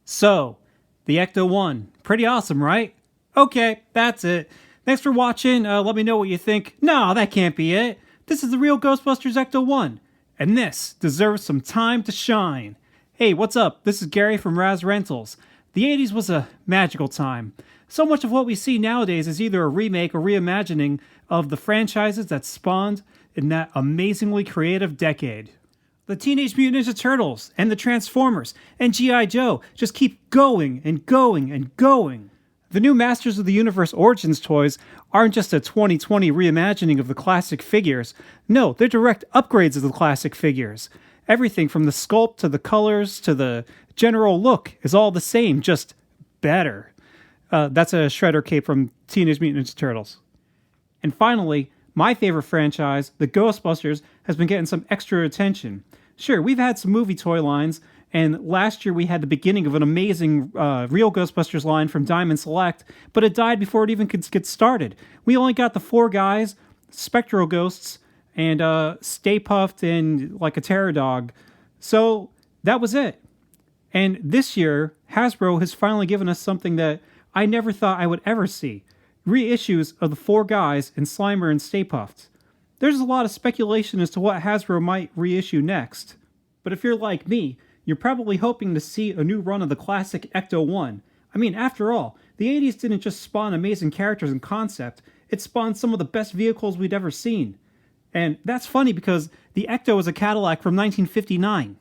So, the Ecto 1. Pretty awesome, right? Okay, that's it. Thanks for watching. Let me know what you think. No, that can't be it. This is the Real Ghostbusters Ecto 1. And this deserves some time to shine. Hey, what's up? This is Gary from Raz Rentals. The 80s was a magical time. So much of what we see nowadays is either a remake or reimagining of the franchises that spawned in that amazingly creative decade. The Teenage Mutant Ninja Turtles and the Transformers and G.I. Joe just keep going and going and going. The new Masters of the Universe Origins toys aren't just a 2020 reimagining of the classic figures. No, they're direct upgrades of the classic figures. Everything from the sculpt to the colors to the general look is all the same, just better. That's a Shredder cape from Teenage Mutant Ninja Turtles. And finally, my favorite franchise, the Ghostbusters, has been getting some extra attention. Sure, we've had some movie toy lines, and last year we had the beginning of an amazing Real Ghostbusters line from Diamond Select, but it died before it even could get started. We only got the four guys, Spectral Ghosts, and Stay Puffed and like a Terror Dog. So that was it. And this year, Hasbro has finally given us something that I never thought I would ever see. Reissues of the four guys in Slimer and Stay Puft. There's a lot of speculation as to what Hasbro might reissue next. But if you're like me, you're probably hoping to see a new run of the classic Ecto 1. I mean, after all, the 80s didn't just spawn amazing characters and concept, it spawned some of the best vehicles we'd ever seen. And that's funny because the Ecto is a Cadillac from 1959.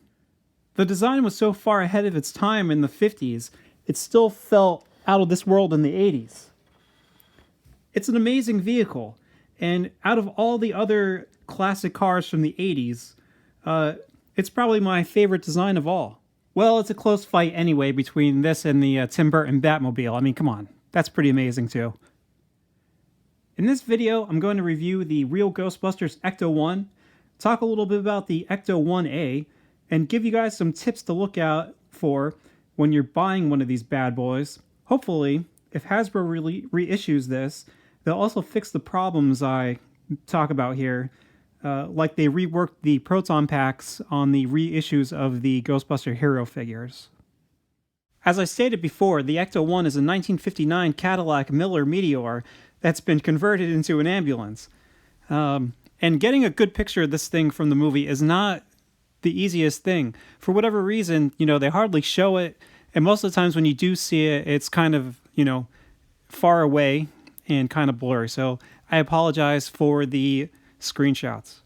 The design was so far ahead of its time in the 50s, it still felt out of this world in the 80s. It's an amazing vehicle, and out of all the other classic cars from the 80s, it's probably my favorite design of all. Well, it's a close fight anyway between this and the Tim Burton Batmobile. I mean, come on, that's pretty amazing too. In this video, I'm going to review the Real Ghostbusters Ecto 1, talk a little bit about the Ecto 1A, and give you guys some tips to look out for when you're buying one of these bad boys. Hopefully, if Hasbro really reissues this, they'll also fix the problems I talk about here, like they reworked the proton packs on the reissues of the Ghostbuster Hero figures. As I stated before, the Ecto 1 is a 1959 Cadillac Miller Meteor that's been converted into an ambulance. And getting a good picture of this thing from the movie is not the easiest thing. For whatever reason, they hardly show it, and most of the times when you do see it, it's kind of, far away and kind of blurry. So I apologize for the screenshots.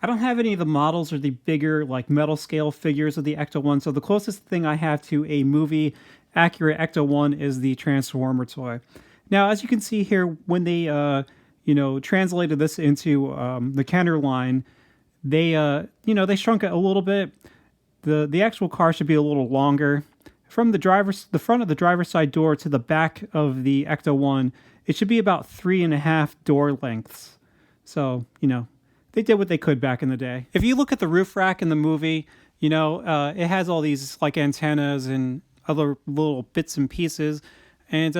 I don't have any of the models or the bigger metal scale figures of the Ecto 1, so the closest thing I have to a movie accurate Ecto 1 is the Transformer toy. Now, as you can see here, when they translated this into the Kenner line, they shrunk it a little bit. The actual car should be a little longer. From the front of the driver's side door to the back of the Ecto 1, it should be about 3.5 door lengths. So, they did what they could back in the day. If you look at the roof rack in the movie, it has all these antennas and other little bits and pieces. And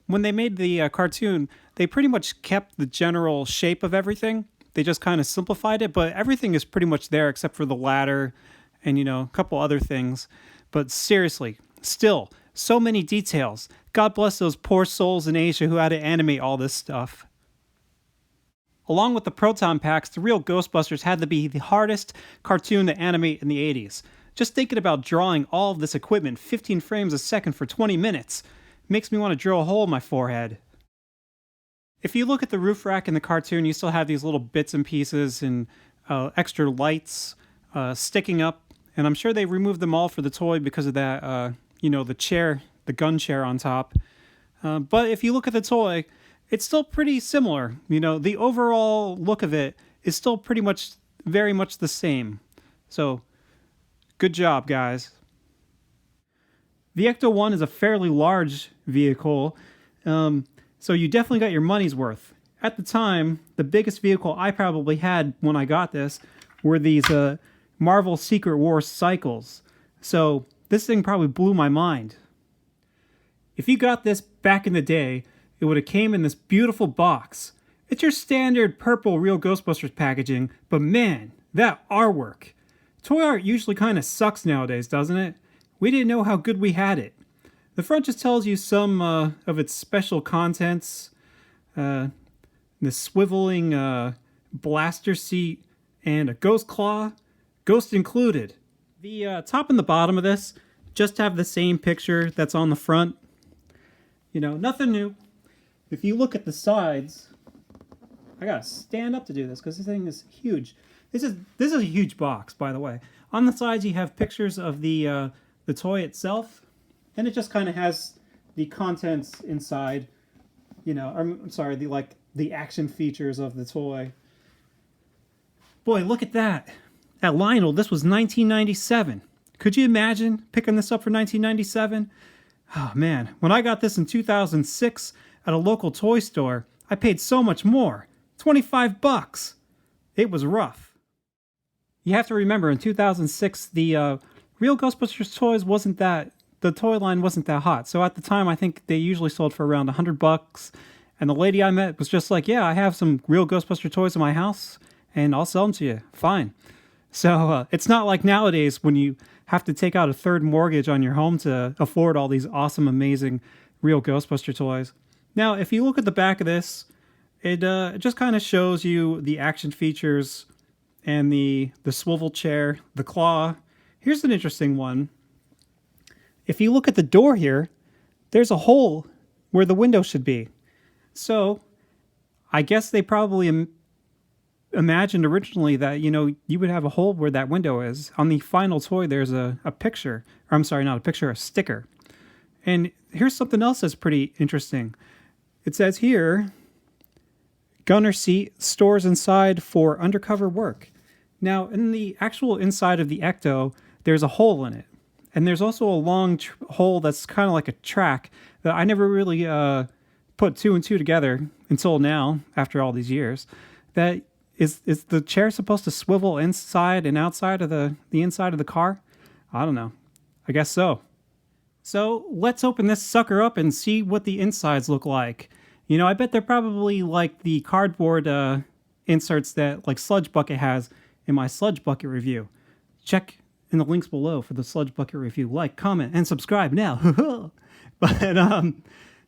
when they made the cartoon, they pretty much kept the general shape of everything. They just kind of simplified it, but everything is pretty much there except for the ladder and, a couple other things. But seriously, still, so many details. God bless those poor souls in Asia who had to animate all this stuff. Along with the proton packs, the Real Ghostbusters had to be the hardest cartoon to animate in the 80s. Just thinking about drawing all of this equipment 15 frames a second for 20 minutes makes me want to drill a hole in my forehead. If you look at the roof rack in the cartoon, you still have these little bits and pieces and extra lights sticking up. And I'm sure they removed them all for the toy because of that, the chair, the gun chair on top. But if you look at the toy, it's still pretty similar. The overall look of it is still very much the same. So, good job, guys. The Ecto 1 is a fairly large vehicle, so you definitely got your money's worth. At the time, the biggest vehicle I probably had when I got this were these Marvel Secret Wars cycles. So this thing probably blew my mind. If you got this back in the day, it would have came in this beautiful box. It's your standard purple Real Ghostbusters packaging, but man, that artwork. Toy art usually kind of sucks nowadays, doesn't it? We didn't know how good we had it. The front just tells you some of its special contents. The swiveling blaster seat and a ghost claw, ghost included. The top and the bottom of this just have the same picture that's on the front. You know, nothing new. If you look at the sides, I gotta stand up to do this because this thing is huge. This is a huge box, by the way. On the sides, you have pictures of the toy itself, and it just kind of has the contents inside. You know, I'm sorry, the action features of the toy. Boy, look at that! At Lionel, this was 1997. Could you imagine picking this up for 1997? Oh man, when I got this in 2006 at a local toy store, I paid so much more. $25. It was rough. You have to remember, in 2006, the Real Ghostbusters toys the toy line wasn't that hot. So at the time, I think they usually sold for around $100. And the lady I met was just like, yeah, I have some Real Ghostbuster toys in my house, and I'll sell them to you. Fine. So it's not like nowadays when you have to take out a third mortgage on your home to afford all these awesome, amazing Real Ghostbuster toys. Now, if you look at the back of this, it just kind of shows you the action features and the swivel chair, the claw. Here's an interesting one. If you look at the door here, there's a hole where the window should be. So I guess they probably imagined originally that, you know, you would have a hole where that window is. On the final toy, there's a picture. Or I'm sorry, not a picture, a sticker. And here's something else that's pretty interesting. It says here, gunner seat stores inside for undercover work. Now, in the actual inside of the Ecto, there's a hole in it. And there's also a long hole that's kind of like a track that I never really put two and two together until now, after all these years. That is the chair supposed to swivel inside and outside of the inside of the car? I don't know. I guess so. So let's open this sucker up and see what the insides look like. You know, I bet they're probably like the cardboard inserts that like Sludge Bucket has in my Sludge Bucket review. Check in the links below for the Sludge Bucket review. Like, comment, and subscribe now. But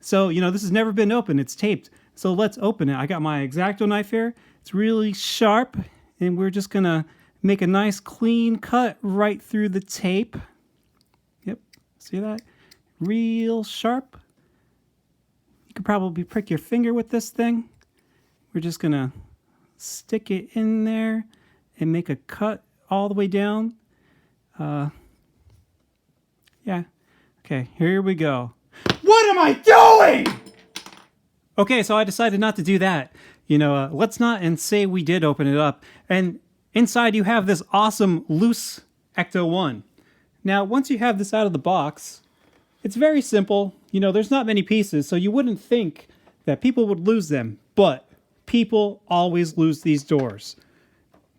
so, you know, this has never been opened. It's taped. So let's open it. I got my X-Acto knife here. It's really sharp, and we're just gonna make a nice clean cut right through the tape. Yep, see that? Real sharp. You could probably prick your finger with this thing. We're just gonna stick it in there and make a cut all the way down. Yeah. Okay, here we go. What am I doing? Okay, so I decided not to do that. You know, let's not and say we did open it up. And inside you have this awesome loose Ecto 1. Now, once you have this out of the box, it's very simple. You know, there's not many pieces, so you wouldn't think that people would lose them. But people always lose these doors.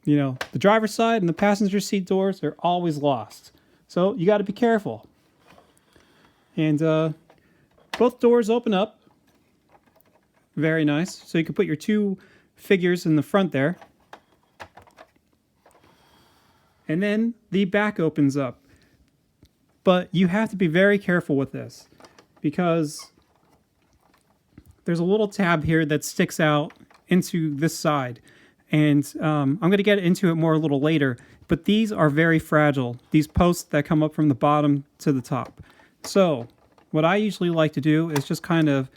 You know, the driver's side and the passenger seat doors are always lost. So you got to be careful. And both doors open up. Very nice. So you can put your two figures in the front there. And then the back opens up. But you have to be very careful with this because there's a little tab here that sticks out into this side. And I'm going to get into it more a little later. But these are very fragile. These posts that come up from the bottom to the top. So what I usually like to do is just kind of,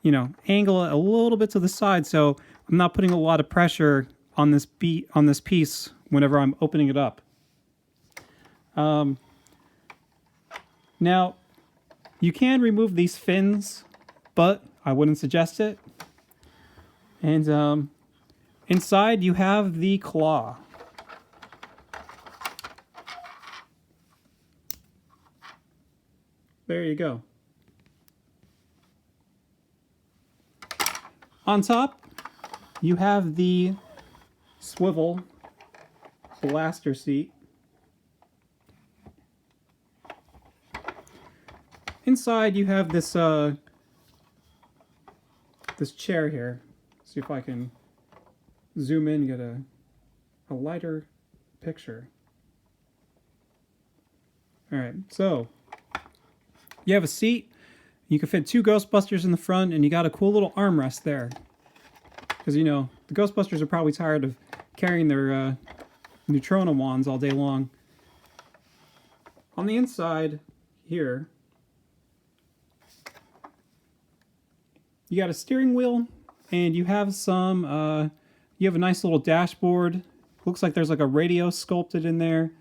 you know, angle it a little bit to the side so I'm not putting a lot of pressure on this piece whenever I'm opening it up. Now, you can remove these fins, but I wouldn't suggest it. And inside you have the claw. There you go. On top, you have the swivel blaster seat. Inside, you have this this chair here. see if I can zoom in and get a lighter picture. Alright, so you have a seat. You can fit 2 Ghostbusters in the front, and you got a cool little armrest there. Because, you know, the Ghostbusters are probably tired of carrying their neutrona wands all day long. On the inside here, you got a steering wheel, and you have some, you have a nice little dashboard. Looks like there's like a radio sculpted in there.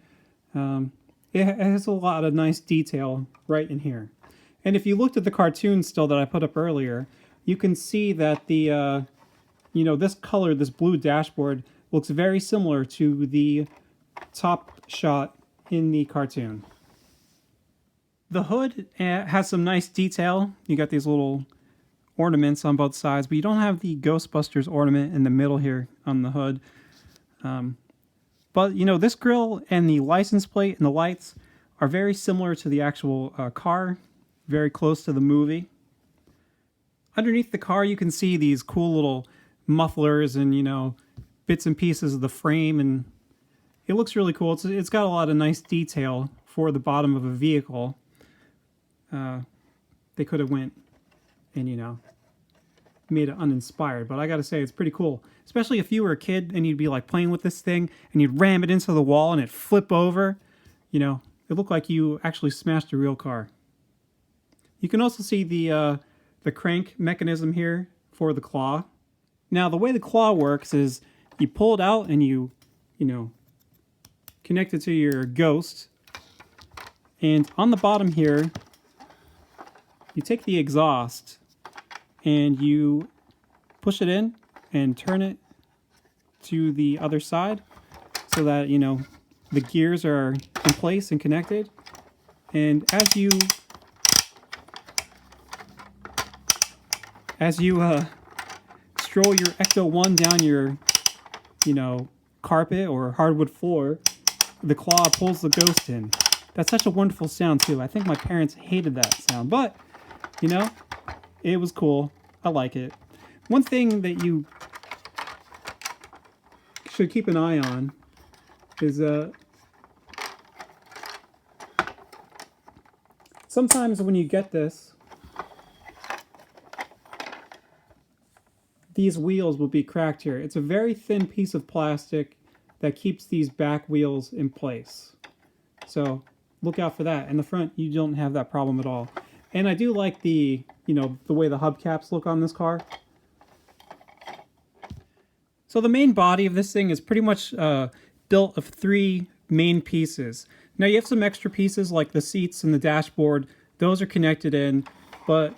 It has a lot of nice detail right in here. And if you looked at the cartoon still that I put up earlier, you can see that the, you know, this color, this blue dashboard, looks very similar to the top shot in the cartoon. The hood has some nice detail. You got these little ornaments on both sides, but you don't have the Ghostbusters ornament in the middle here on the hood. But, you know, this grille and the license plate and the lights are very similar to the actual car, very close to the movie. Underneath the car, you can see these cool little mufflers and, you know, bits and pieces of the frame, and it looks really cool. It's got a lot of nice detail for the bottom of a vehicle. They could have went and, you know, made it uninspired, but I gotta say, it's pretty cool. Especially if you were a kid and you'd be like playing with this thing and you'd ram it into the wall and it'd flip over. You know, it looked like you actually smashed a real car. You can also see the crank mechanism here for the claw. Now, the way the claw works is you pull it out and you know, connect it to your ghost. And on the bottom here, you take the exhaust and you push it in and turn it to the other side so that, you know, the gears are in place and connected. And as you stroll your Ecto 1 down your, you know, carpet or hardwood floor, the claw pulls the ghost in. That's such a wonderful sound too. I think my parents hated that sound, but, you know, it was cool. I like it. One thing that you should keep an eye on is sometimes when you get this, these wheels will be cracked here. It's a very thin piece of plastic that keeps these back wheels in place. So look out for that. In the front, you don't have that problem at all. And I do like the, you know, the way the hubcaps look on this car. So the main body of this thing is pretty much built of 3 main pieces. Now you have some extra pieces like the seats and the dashboard. Those are connected in, but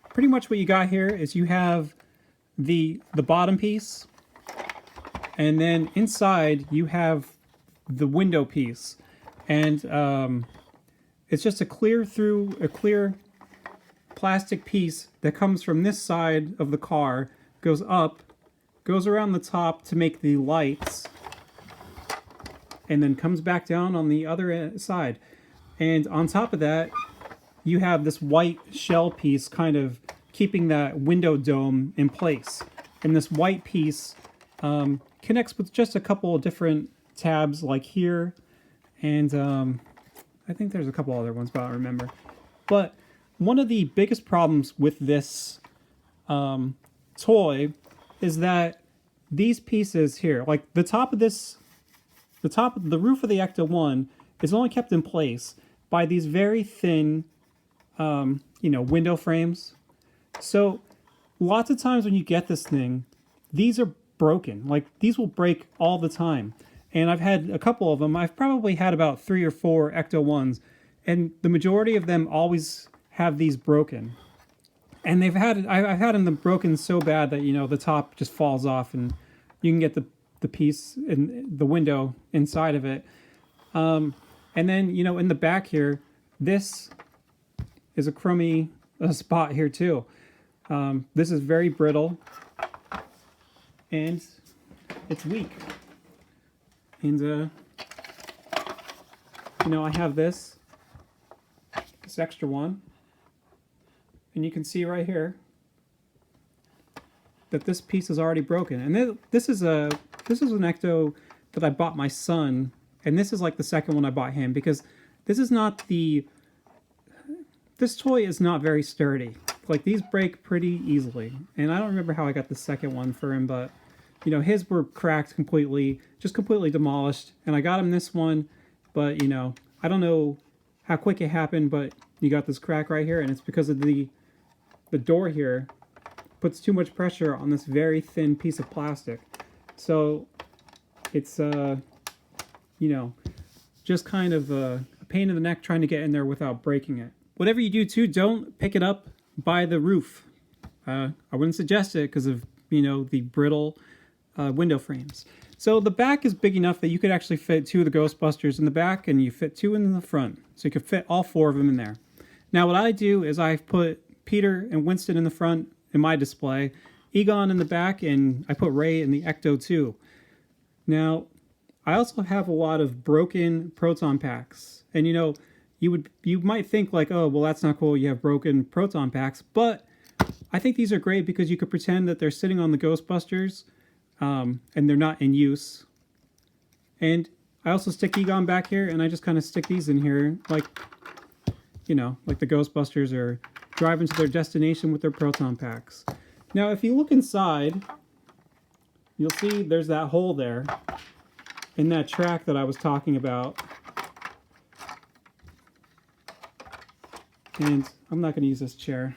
pretty much what you got here is you have the bottom piece, and then inside you have the window piece. And it's just a clear plastic piece that comes from this side of the car, goes up, goes around the top to make the lights, and then comes back down on the other side. And on top of that, you have this white shell piece kind of keeping that window dome in place. And this white piece connects with just a couple of different tabs like here, and I think there's a couple other ones, but I don't remember. But one of the biggest problems with this toy is that these pieces here, like the roof of the Ecto 1 is only kept in place by these very thin, you know, window frames. So lots of times when you get this thing, these are broken. Like, these will break all the time. And I've had a couple of them. I've probably had about 3 or 4 Ecto 1s, and the majority of them always have these broken. And I've had them broken so bad that, you know, the top just falls off and you can get the piece in the window inside of it. And then, you know, in the back here, this is a crummy spot here too. This is very brittle and it's weak. And, you know, I have this extra one. And you can see right here, that this piece is already broken. And this is an Ecto that I bought my son, and this is like the second one I bought him, because this is not the... This toy is not very sturdy. Like, these break pretty easily. And I don't remember how I got the second one for him, but, you know, his were cracked completely, just completely demolished. And I got him this one, but, you know, I don't know how quick it happened, but you got this crack right here, and it's because of the door here puts too much pressure on this very thin piece of plastic. So it's, you know, just kind of a pain in the neck trying to get in there without breaking it. Whatever you do too, don't pick it up by the roof. I wouldn't suggest it because of, you know, the brittle window frames. So the back is big enough that you could actually fit 2 of the Ghostbusters in the back, and you fit 2 in the front. So you could fit all 4 of them in there. Now what I do is I've put Peter and Winston in the front in my display, Egon in the back, and I put Ray in the Ecto 2. Now, I also have a lot of broken proton packs. And you know, you might think like, oh, well, that's not cool, you have broken proton packs, but I think these are great because you could pretend that they're sitting on the Ghostbusters, and they're not in use. And I also stick Egon back here, and I just kind of stick these in here, like, you know, like the Ghostbusters are driving to their destination with their proton packs. Now, if you look inside, you'll see there's that hole there in that track that I was talking about. And I'm not going to use this chair.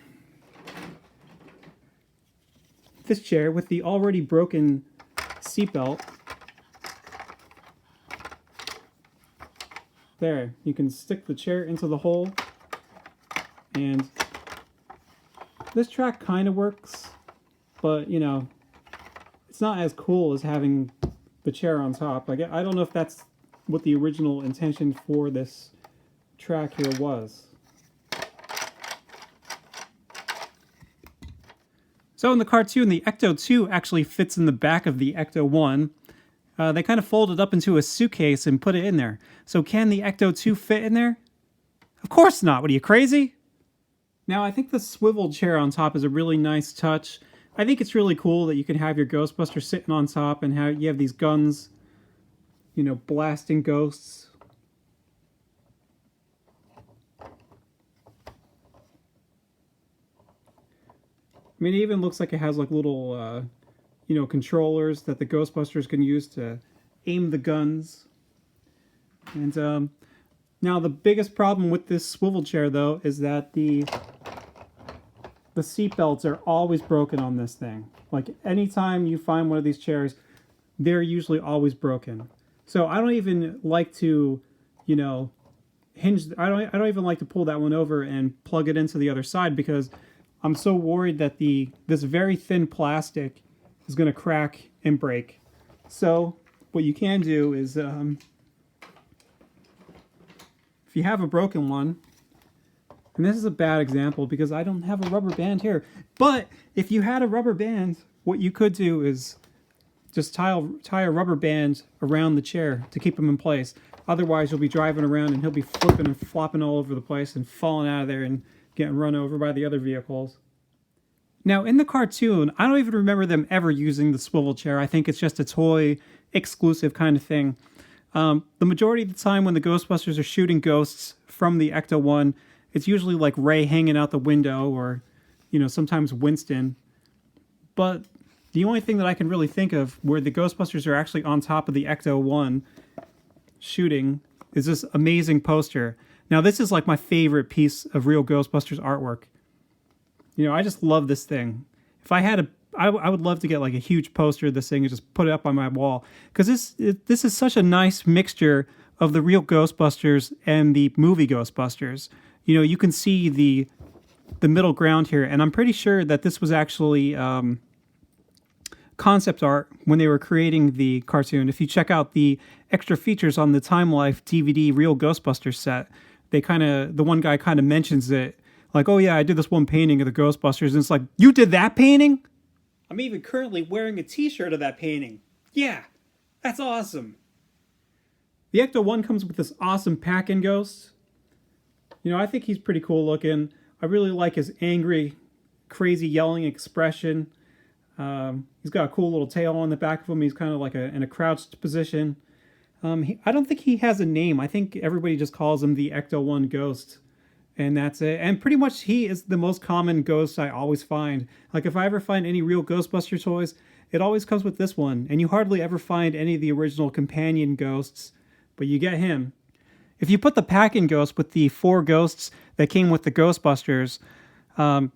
This chair with the already broken seatbelt. There, you can stick the chair into the hole, and this track kind of works, but you know, it's not as cool as having the chair on top. Like, I don't know if that's what the original intention for this track here was. So in the cartoon, the Ecto 2 actually fits in the back of the Ecto 1. They kind of folded up into a suitcase and put it in there. So can the Ecto 2 fit in there? Of course not. What are you, crazy? Now, I think the swivel chair on top is a really nice touch. I think it's really cool that you can have your Ghostbuster sitting on top and how you have these guns, you know, blasting ghosts. I mean, it even looks like it has like little, you know, controllers that the Ghostbusters can use to aim the guns. And now the biggest problem with this swivel chair, though, is that the seat belts are always broken on this thing. Like, anytime you find one of these chairs, they're usually always broken. So I don't even like to, you know, I don't even like to pull that one over and plug it into the other side, because I'm so worried that this very thin plastic is going to crack and break. So what you can do is, if you have a broken one, and this is a bad example because I don't have a rubber band here, but if you had a rubber band, what you could do is just tie a rubber band around the chair to keep him in place. Otherwise, you'll be driving around and he'll be flipping and flopping all over the place and falling out of there and getting run over by the other vehicles. Now, in the cartoon, I don't even remember them ever using the swivel chair. I think it's just a toy exclusive kind of thing. The majority of the time when the Ghostbusters are shooting ghosts from the Ecto 1, it's usually like Ray hanging out the window, or, you know, sometimes Winston. But the only thing that I can really think of where the Ghostbusters are actually on top of the Ecto 1 shooting is this amazing poster. Now, this is like my favorite piece of Real Ghostbusters artwork. You know, I just love this thing. If I had I would love to get like a huge poster of this thing and just put it up on my wall, because this is such a nice mixture of the Real Ghostbusters and the movie Ghostbusters. You know, you can see the middle ground here, and I'm pretty sure that this was actually concept art when they were creating the cartoon. If you check out the extra features on the Time Life DVD Real Ghostbusters set, the one guy kind of mentions it, like, oh yeah, I did this one painting of the Ghostbusters, and it's like, you did that painting? I'm even currently wearing a t-shirt of that painting. Yeah, that's awesome. The Ecto 1 comes with this awesome pack-in ghost. You know, I think he's pretty cool looking. I really like his angry, crazy yelling expression. He's got a cool little tail on the back of him. He's kind of like in a crouched position. I don't think he has a name. I think everybody just calls him the Ecto 1 Ghost. And that's it. And pretty much he is the most common ghost I always find. Like if I ever find any real Ghostbuster toys, it always comes with this one. And you hardly ever find any of the original companion ghosts, but you get him. If you put the pack-in ghost with the 4 ghosts that came with the Ghostbusters,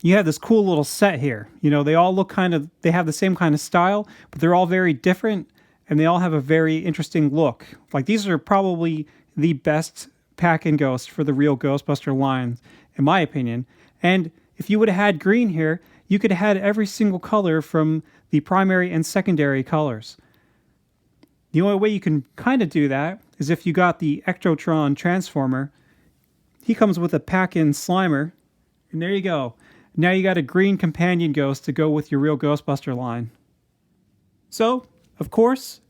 you have this cool little set here. You know, they all look they have the same kind of style, but they're all very different, and they all have a very interesting look. Like these are probably the best pack-in ghosts for the real Ghostbuster line, in my opinion. And if you would have had green here, you could have had every single color from the primary and secondary colors. The only way you can kind of do that is if you got the Ectotron Transformer. He comes with a pack-in Slimer, and there you go. Now you got a green companion ghost to go with your real Ghostbuster line. So, of course,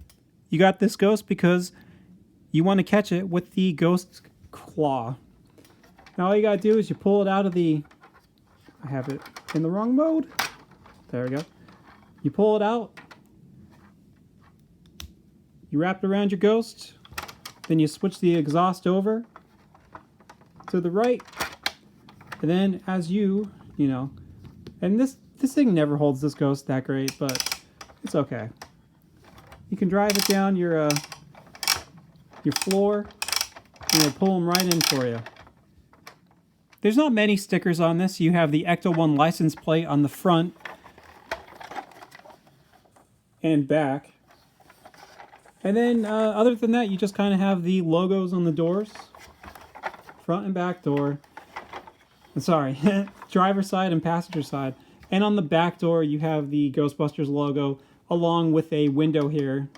you got this ghost because you want to catch it with the ghost claw. Now all you gotta do is you pull it out of the... I have it in the wrong mode. There we go. You pull it out. You wrap it around your ghost. Then you switch the exhaust over to the right. And then as you know, and this thing never holds this ghost that great, but it's okay. You can drive it down your floor, and it'll pull them right in for you. There's not many stickers on this. You have the Ecto 1 license plate on the front and back. And then other than that, you just kind of have the logos on the doors. Front and back door. Sorry, driver side and passenger side. And on the back door, you have the Ghostbusters logo along with a window here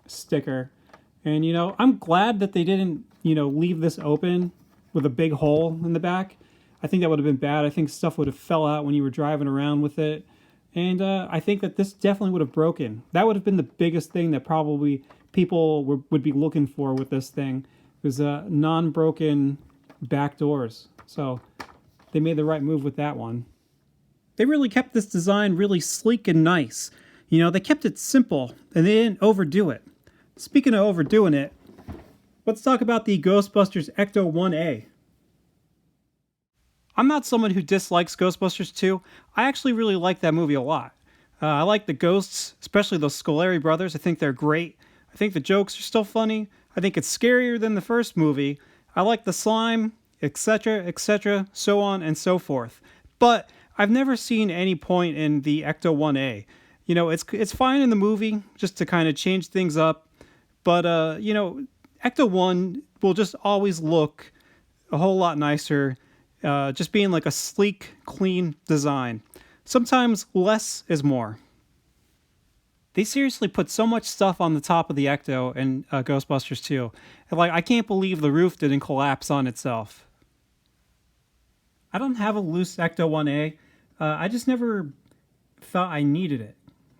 sticker. And, you know, I'm glad that they didn't, leave this open with a big hole in the back. I think that would have been bad. I think stuff would have fell out when you were driving around with it. And I think that this definitely would have broken. That would have been the biggest thing that probably people would be looking for with this thing. Was non-broken back doors. So they made the right move with that one. They really kept this design really sleek and nice. They kept it simple and they didn't overdo it. Speaking of overdoing it, let's talk about the Ghostbusters Ecto 1A. I'm not someone who dislikes Ghostbusters 2. I actually really like that movie a lot. I like the ghosts, especially those Scoleri brothers. I think they're great. I think the jokes are still funny. I think it's scarier than the first movie. I like the slime, etc., so on and so forth. But I've never seen any point in the Ecto 1A. It's fine in the movie just to kind of change things up. But, Ecto 1 will just always look a whole lot nicer, just being like a sleek, clean design. Sometimes less is more. They seriously put so much stuff on the top of the Ecto in Ghostbusters 2. I can't believe the roof didn't collapse on itself. I don't have a loose Ecto 1A. I just never thought I needed it.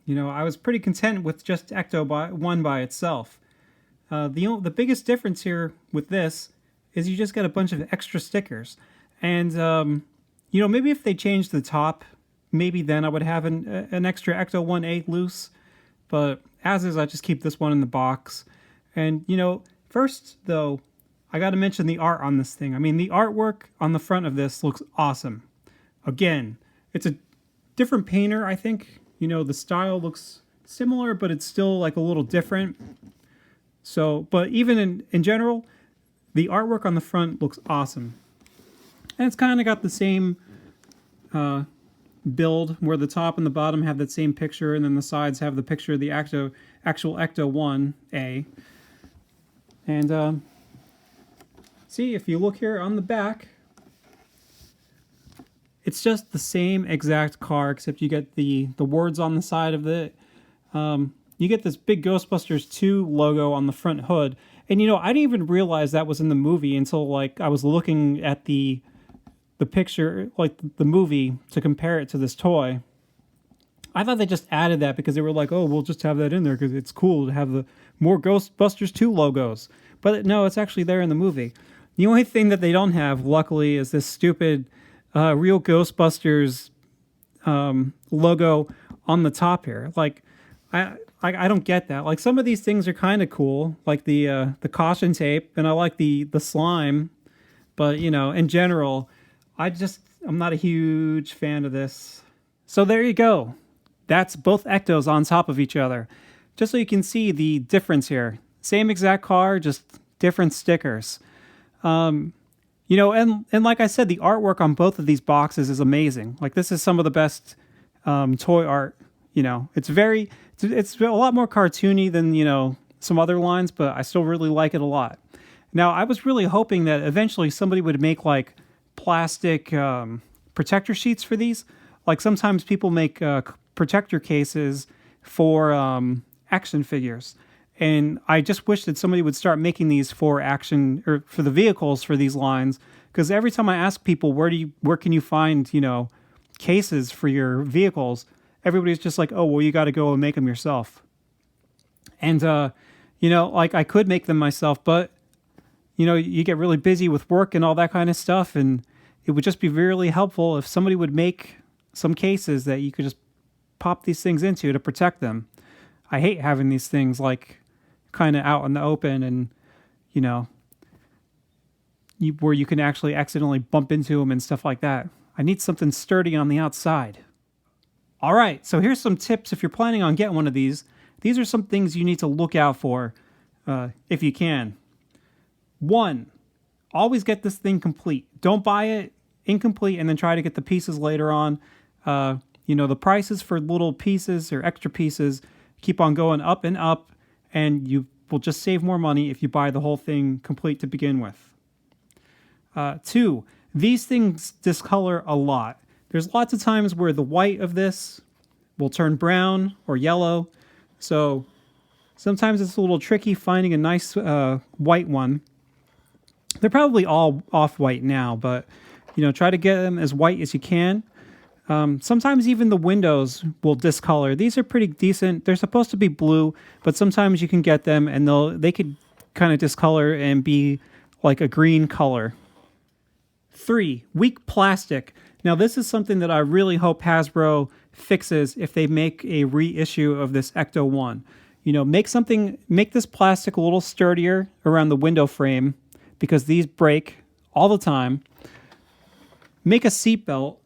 I was pretty content with just Ecto 1 by itself. The biggest difference here with this is you just get a bunch of extra stickers. And, maybe if they changed the top, maybe then I would have an extra Ecto 1A loose. But as is, I just keep this one in the box. And, first, though, I got to mention the art on this thing. I mean, the artwork on the front of this looks awesome. Again, it's a different painter, I think. The style looks similar, but it's still like a little different. So, but even in general, the artwork on the front looks awesome. And it's kind of got the same build where the top and the bottom have that same picture, and then the sides have the picture of the actual Ecto 1A. And see, if you look here on the back, it's just the same exact car, except you get the words on the side of it. You get this big Ghostbusters 2 logo on the front hood. And, I didn't even realize that was in the movie until, I was looking at the picture, the movie, to compare it to this toy. I thought they just added that because they were like, oh, we'll just have that in there because it's cool to have the more Ghostbusters 2 logos. But no, it's actually there in the movie. The only thing that they don't have, luckily, is this stupid Real Ghostbusters logo on the top here. Like, I don't get that. Like, some of these things are kind of cool, like the caution tape, and I like the slime. But in general, I'm not a huge fan of this. So there you go. That's both Ectos on top of each other, just so you can see the difference here. Same exact car, just different stickers. And like I said, the artwork on both of these boxes is amazing. Like, this is some of the best toy art. It's a lot more cartoony than some other lines, but I still really like it a lot. Now, I was really hoping that eventually somebody would make like plastic protector sheets for these. Like, sometimes people make protector cases for action figures. And I just wish that somebody would start making these for action or for the vehicles for these lines. Because every time I ask people, where can you find, cases for your vehicles? Everybody's just like, oh, well, you got to go and make them yourself. And, like, I could make them myself, but, you get really busy with work and all that kind of stuff. And it would just be really helpful if somebody would make some cases that you could just pop these things into to protect them. I hate having these things like kind of out in the open and, where you can actually accidentally bump into them and stuff like that. I need something sturdy on the outside. All right, so here's some tips if you're planning on getting one of these. These are some things you need to look out for if you can. 1, always get this thing complete. Don't buy it incomplete and then try to get the pieces later on. The prices for little pieces or extra pieces keep on going up and up, and you will just save more money if you buy the whole thing complete to begin with. 2, these things discolor a lot. There's lots of times where the white of this will turn brown or yellow. So sometimes it's a little tricky finding a nice white one. They're probably all off-white now, but try to get them as white as you can. Sometimes even the windows will discolor. These are pretty decent. They're supposed to be blue, but sometimes you can get them and they could kind of discolor and be like a green color. 3, weak plastic. Now, this is something that I really hope Hasbro fixes if they make a reissue of this Ecto 1. Make this plastic a little sturdier around the window frame because these break all the time. Make a seatbelt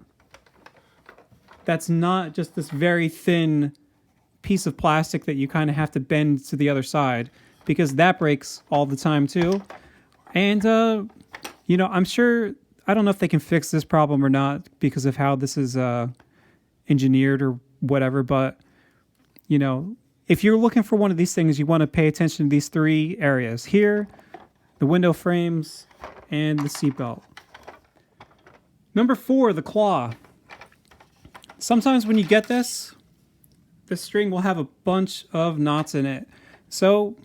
that's not just this very thin piece of plastic that you kind of have to bend to the other side because that breaks all the time too. And, I'm sure, I don't know if they can fix this problem or not because of how this is engineered or whatever, but, if you're looking for one of these things, you want to pay attention to these 3 areas. Here, the window frames, and the seatbelt. Number 4, the claw. Sometimes when you get this string will have a bunch of knots in it. So,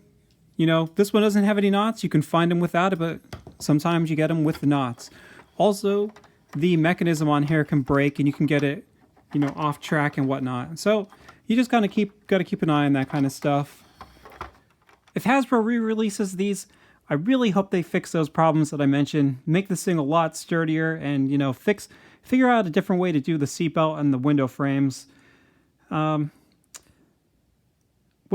this one doesn't have any knots. You can find them without it, but sometimes you get them with the knots. Also, the mechanism on here can break and you can get it, off track and whatnot. So you just gotta keep an eye on that kind of stuff. If Hasbro re-releases these, I really hope they fix those problems that I mentioned, make this thing a lot sturdier, and figure out a different way to do the seatbelt and the window frames. What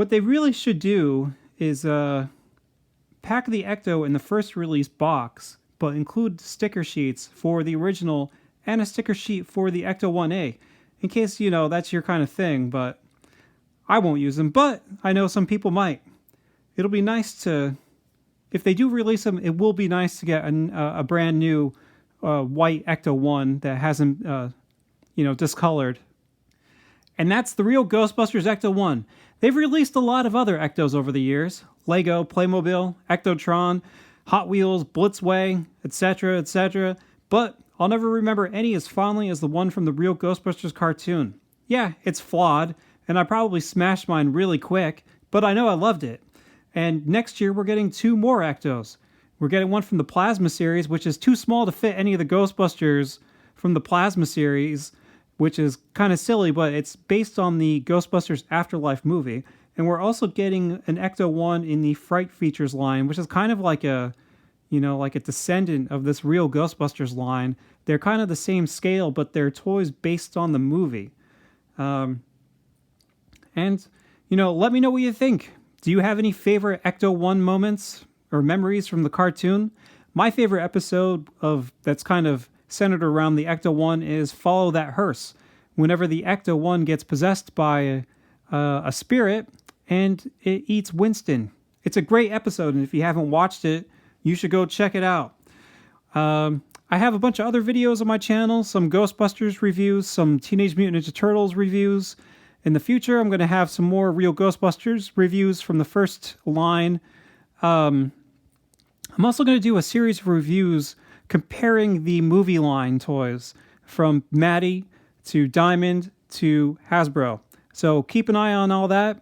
they really should do is pack the Ecto in the first release box, but include sticker sheets for the original and a sticker sheet for the Ecto 1A, in case, that's your kind of thing, but I won't use them, but I know some people might. It'll be nice to, if they do release them, it will be nice to get a brand new white Ecto 1 that hasn't, discolored. And that's the Real Ghostbusters Ecto 1. They've released a lot of other Ectos over the years. Lego, Playmobil, Ectotron, Hot Wheels, Blitzway, etc., etc. But I'll never remember any as fondly as the one from the Real Ghostbusters cartoon. Yeah, it's flawed, and I probably smashed mine really quick, but I know I loved it. And next year we're getting 2 more Ectos. We're getting one from the Plasma series, which is too small to fit any of the Ghostbusters from the Plasma series, which is kind of silly, but it's based on the Ghostbusters Afterlife movie. And we're also getting an Ecto 1 in the Fright Features line, which is kind of like a descendant of this Real Ghostbusters line. They're kind of the same scale, but they're toys based on the movie. And, let me know what you think. Do you have any favorite Ecto 1 moments or memories from the cartoon? My favorite episode of that's kind of centered around the Ecto 1 is Follow That Hearse. Whenever the Ecto 1 gets possessed by a spirit and it eats Winston. It's a great episode, and if you haven't watched it, you should go check it out. I have a bunch of other videos on my channel, some Ghostbusters reviews, some Teenage Mutant Ninja Turtles reviews. In the future, I'm going to have some more Real Ghostbusters reviews from the first line. I'm also going to do a series of reviews comparing the movie line toys from Maddie to Diamond to Hasbro. So keep an eye on all that.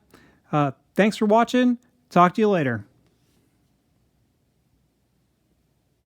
Thanks for watching. Talk to you later.